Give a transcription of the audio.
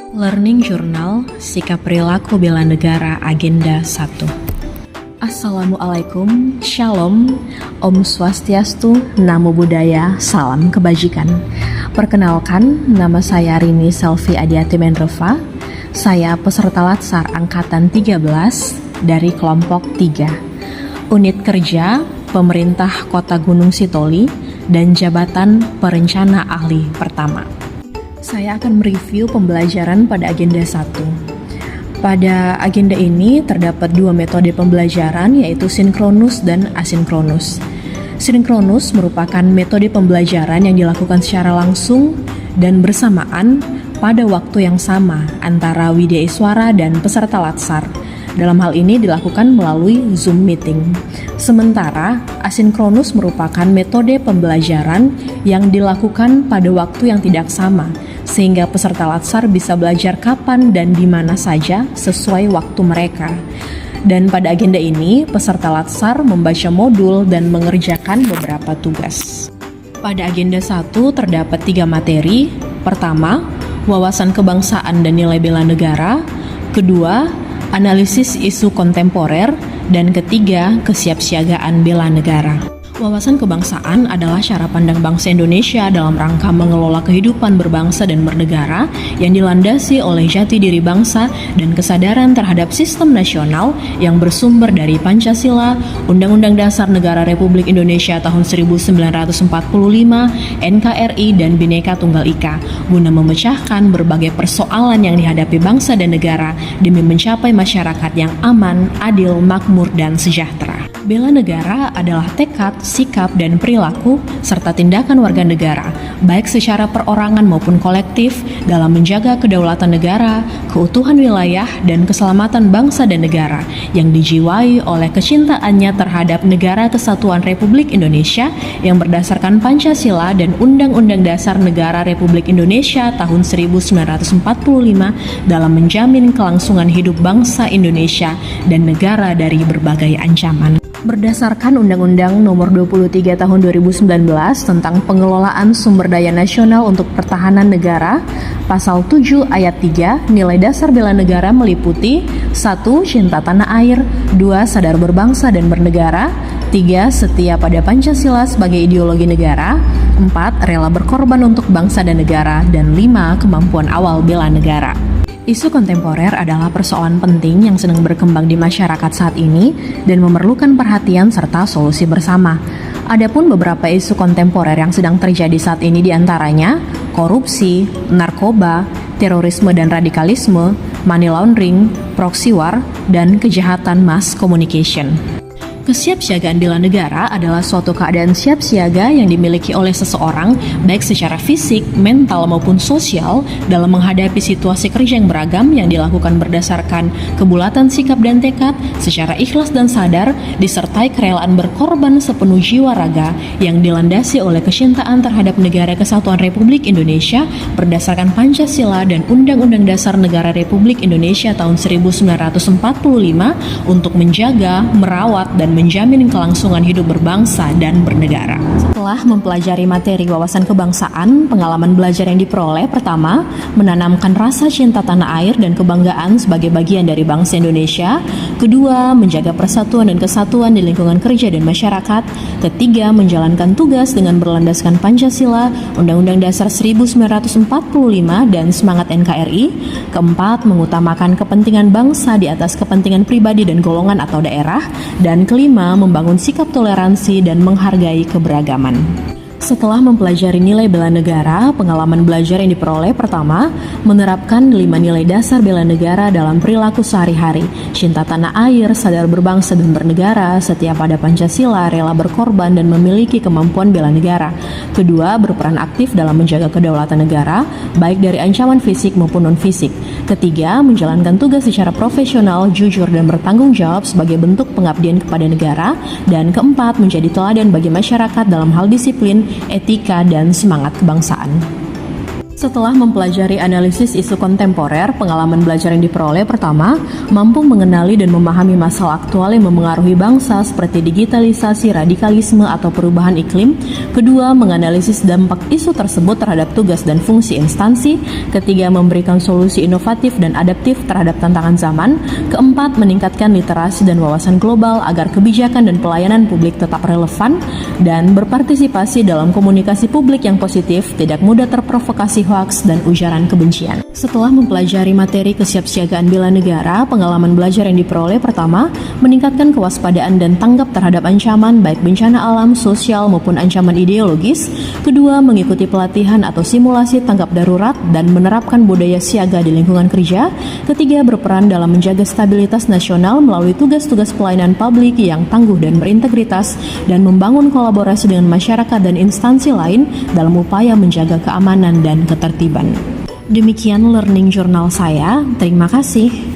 Learning Journal, Sikap Perilaku Bela Negara Agenda 1. Assalamualaikum, Shalom, Om Swastiastu, Namo Buddhaya, Salam Kebajikan. Perkenalkan, nama saya Rini Selvi Adiati Menreva. Saya peserta Latsar Angkatan 13 dari kelompok 3. Unit kerja Pemerintah Kota Gunung Sitoli dan Jabatan Perencana Ahli Pertama. Saya akan mereview pembelajaran pada agenda 1. Pada agenda ini terdapat dua metode pembelajaran, yaitu sinkronus dan asinkronus. Sinkronus merupakan metode pembelajaran yang dilakukan secara langsung dan bersamaan pada waktu yang sama antara wideiswara dan peserta latsar. Dalam hal ini dilakukan melalui Zoom meeting. Sementara asinkronus merupakan metode pembelajaran yang dilakukan pada waktu yang tidak sama, sehingga peserta latsar bisa belajar kapan dan di mana saja sesuai waktu mereka. Dan pada agenda ini, peserta latsar membaca modul dan mengerjakan beberapa tugas. Pada agenda 1 terdapat 3 materi. Pertama, wawasan kebangsaan dan nilai bela negara. Kedua, analisis isu kontemporer. Dan ketiga, kesiapsiagaan bela negara. Wawasan kebangsaan adalah cara pandang bangsa Indonesia dalam rangka mengelola kehidupan berbangsa dan bernegara yang dilandasi oleh jati diri bangsa dan kesadaran terhadap sistem nasional yang bersumber dari Pancasila, Undang-Undang Dasar Negara Republik Indonesia tahun 1945, NKRI, dan Bhinneka Tunggal Ika, guna memecahkan berbagai persoalan yang dihadapi bangsa dan negara demi mencapai masyarakat yang aman, adil, makmur, dan sejahtera. Bela negara adalah tekad, sikap, dan perilaku serta tindakan warga negara, baik secara perorangan maupun kolektif, dalam menjaga kedaulatan negara, keutuhan wilayah, dan keselamatan bangsa dan negara yang dijiwai oleh kecintaannya terhadap Negara Kesatuan Republik Indonesia yang berdasarkan Pancasila dan Undang-Undang Dasar Negara Republik Indonesia tahun 1945 dalam menjamin kelangsungan hidup bangsa Indonesia dan negara dari berbagai ancaman. Berdasarkan Undang-Undang Nomor 23 Tahun 2019 tentang Pengelolaan Sumber Daya Nasional untuk Pertahanan Negara, Pasal 7 Ayat 3, nilai dasar bela negara meliputi 1. Cinta tanah air, 2. Sadar berbangsa dan bernegara, 3. Setia pada Pancasila sebagai ideologi negara, 4. Rela berkorban untuk bangsa dan negara, dan 5. Kemampuan awal bela negara. Isu kontemporer adalah persoalan penting yang sedang berkembang di masyarakat saat ini dan memerlukan perhatian serta solusi bersama. Adapun beberapa isu kontemporer yang sedang terjadi saat ini diantaranya korupsi, narkoba, terorisme dan radikalisme, money laundering, proxy war, dan kejahatan mass communication. Kesiapsiagaan bela negara adalah suatu keadaan siap siaga yang dimiliki oleh seseorang baik secara fisik, mental maupun sosial dalam menghadapi situasi kerja yang beragam yang dilakukan berdasarkan kebulatan sikap dan tekad secara ikhlas dan sadar disertai kerelaan berkorban sepenuh jiwa raga yang dilandasi oleh kecintaan terhadap Negara Kesatuan Republik Indonesia berdasarkan Pancasila dan Undang-Undang Dasar Negara Republik Indonesia tahun 1945 untuk menjaga, merawat, dan menjamin kelangsungan hidup berbangsa dan bernegara. Setelah mempelajari materi wawasan kebangsaan, pengalaman belajar yang diperoleh pertama, menanamkan rasa cinta tanah air dan kebanggaan sebagai bagian dari bangsa Indonesia. Kedua, menjaga persatuan dan kesatuan di lingkungan kerja dan masyarakat. Ketiga, menjalankan tugas dengan berlandaskan Pancasila, Undang-Undang Dasar 1945, dan semangat NKRI. Keempat, mengutamakan kepentingan bangsa di atas kepentingan pribadi dan golongan atau daerah. Dan kelima, membangun sikap toleransi dan menghargai keberagaman. Setelah mempelajari nilai bela negara, pengalaman belajar yang diperoleh pertama, menerapkan 5 nilai dasar bela negara dalam perilaku sehari-hari. Cinta tanah air, sadar berbangsa dan bernegara, setia pada Pancasila, rela berkorban, dan memiliki kemampuan bela negara. Kedua, berperan aktif dalam menjaga kedaulatan negara, baik dari ancaman fisik maupun non-fisik. Ketiga, menjalankan tugas secara profesional, jujur, dan bertanggung jawab sebagai bentuk pengabdian kepada negara. Dan keempat, menjadi teladan bagi masyarakat dalam hal disiplin, etika, dan semangat kebangsaan. Setelah mempelajari analisis isu kontemporer, pengalaman belajar yang diperoleh pertama, mampu mengenali dan memahami masalah aktual yang memengaruhi bangsa seperti digitalisasi, radikalisme, atau perubahan iklim. Kedua, menganalisis dampak isu tersebut terhadap tugas dan fungsi instansi. Ketiga, memberikan solusi inovatif dan adaptif terhadap tantangan zaman. Keempat, meningkatkan literasi dan wawasan global agar kebijakan dan pelayanan publik tetap relevan dan berpartisipasi dalam komunikasi publik yang positif, tidak mudah terprovokasi hoaks dan ujaran kebencian. Setelah mempelajari materi kesiapsiagaan bela negara, pengalaman belajar yang diperoleh pertama, meningkatkan kewaspadaan dan tanggap terhadap ancaman baik bencana alam, sosial maupun ancaman ideologis. Kedua, mengikuti pelatihan atau simulasi tanggap darurat dan menerapkan budaya siaga di lingkungan kerja. Ketiga, berperan dalam menjaga stabilitas nasional melalui tugas-tugas pelayanan publik yang tangguh dan berintegritas dan membangun kolaborasi dengan masyarakat dan instansi lain dalam upaya menjaga keamanan dan ketertiban. Demikian learning journal saya. Terima kasih.